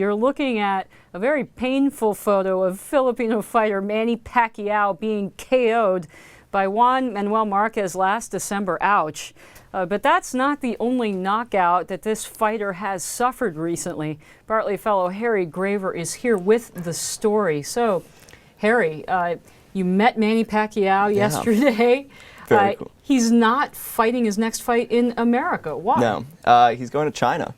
you're looking at a very painful photo of Filipino fighter Manny Pacquiao being KO'd by Juan Manuel Marquez last December. Ouch. But that's not the only knockout that this fighter has suffered recently. Bartley fellow Harry Graver is here with the story. So, Harry, you met Manny Pacquiao yesterday. Very cool. He's not fighting his next fight in America. Why? No, he's going to China,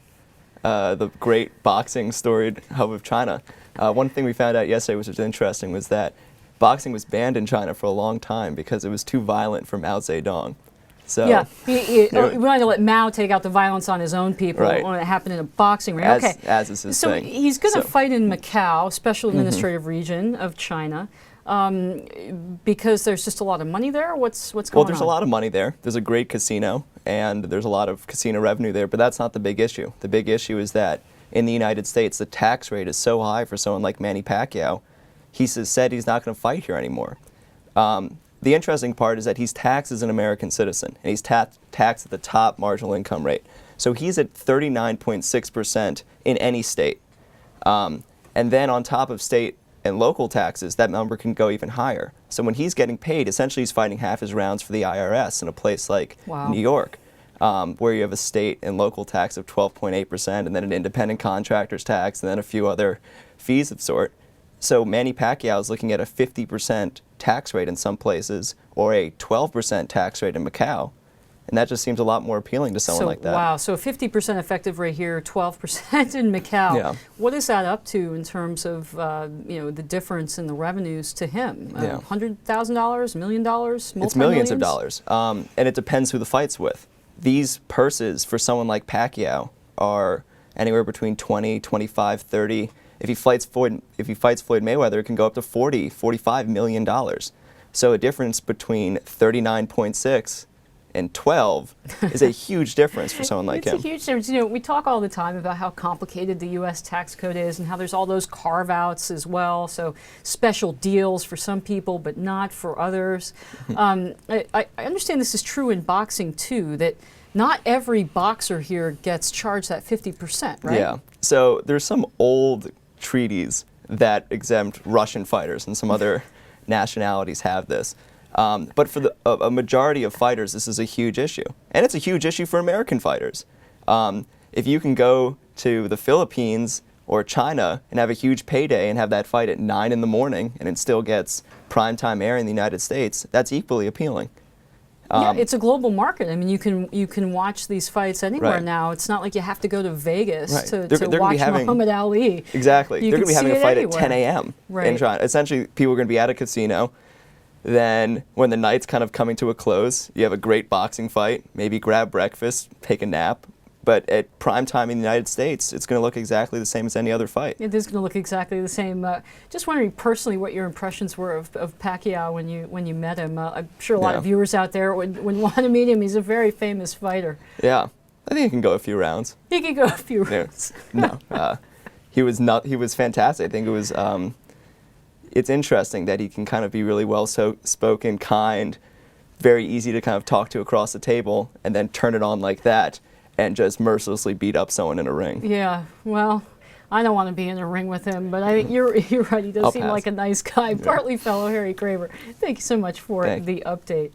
the great boxing storied hub of China. One thing we found out yesterday, which was interesting, was that boxing was banned in China for a long time because it was too violent for Mao Zedong. So, yeah, we wanted to let Mao take out the violence on his own people when it happened in a boxing ring. As is his thing. So he's going to fight in Macau, Special Administrative Region of China, because there's just a lot of money there. What's going on? Well, there's a lot of money there. There's a great casino, and there's a lot of casino revenue there, but that's not the big issue. The big issue is that in the United States, the tax rate is so high for someone like Manny Pacquiao. He said he's not going to fight here anymore. The interesting part is that he's taxed as an American citizen, and he's taxed at the top marginal income rate. So he's at 39.6% in any state. And then on top of state and local taxes, that number can go even higher. So when he's getting paid, essentially he's fighting half his rounds for the IRS in a place like New York, where you have a state and local tax of 12.8%, and then an independent contractor's tax, and then a few other fees of sort. So Manny Pacquiao is looking at a 50% tax rate in some places, or a 12% tax rate in Macau. And that just seems a lot more appealing to someone like that. Wow, so 50% effective rate here, 12% in Macau. Yeah. What is that up to in terms of the difference in the revenues to him? $100,000, $1 million, multi-millions? It's millions of dollars, and it depends who the fight's with. These purses for someone like Pacquiao are anywhere between 20, 25, 30. If he fights Floyd Mayweather, it can go up to $40, $45 million. So a difference between 39.6 and 12 is a huge difference for someone like him. It's a huge difference. You know, we talk all the time about how complicated the U.S. tax code is and how there's all those carve-outs as well. So special deals for some people, but not for others. I understand this is true in boxing too, that not every boxer here gets charged that 50%, right? Yeah. So there's some old treaties that exempt Russian fighters, and some other nationalities have this. But for a majority of fighters, this is a huge issue. And it's a huge issue for American fighters. If you can go to the Philippines or China and have a huge payday and have that fight at 9 in the morning and it still gets primetime air in the United States, that's equally appealing. Yeah, it's a global market. I mean, you can watch these fights anywhere now. It's not like you have to go to Vegas to watch Muhammad Ali. Exactly. They're going to be having a fight at 10 a.m. in China. Essentially, people are going to be at a casino. Then, when the night's kind of coming to a close, you have a great boxing fight, maybe grab breakfast, take a nap. But at prime time in the United States, it's going to look exactly the same as any other fight. It is going to look exactly the same. Just wondering personally what your impressions were of Pacquiao when you met him. I'm sure a lot of viewers out there would want to meet him. He's a very famous fighter. Yeah, I think he can go a few rounds. He can go a few rounds. No, he was fantastic. I think it was. It's interesting that he can kind of be really well-spoken, kind, very easy to kind of talk to across the table, and then turn it on like that and just mercilessly beat up someone in a ring. Yeah, well, I don't want to be in a ring with him, but I think you're right. He does seem like a nice guy. Bartley fellow Harry Graver, thank you so much for the update.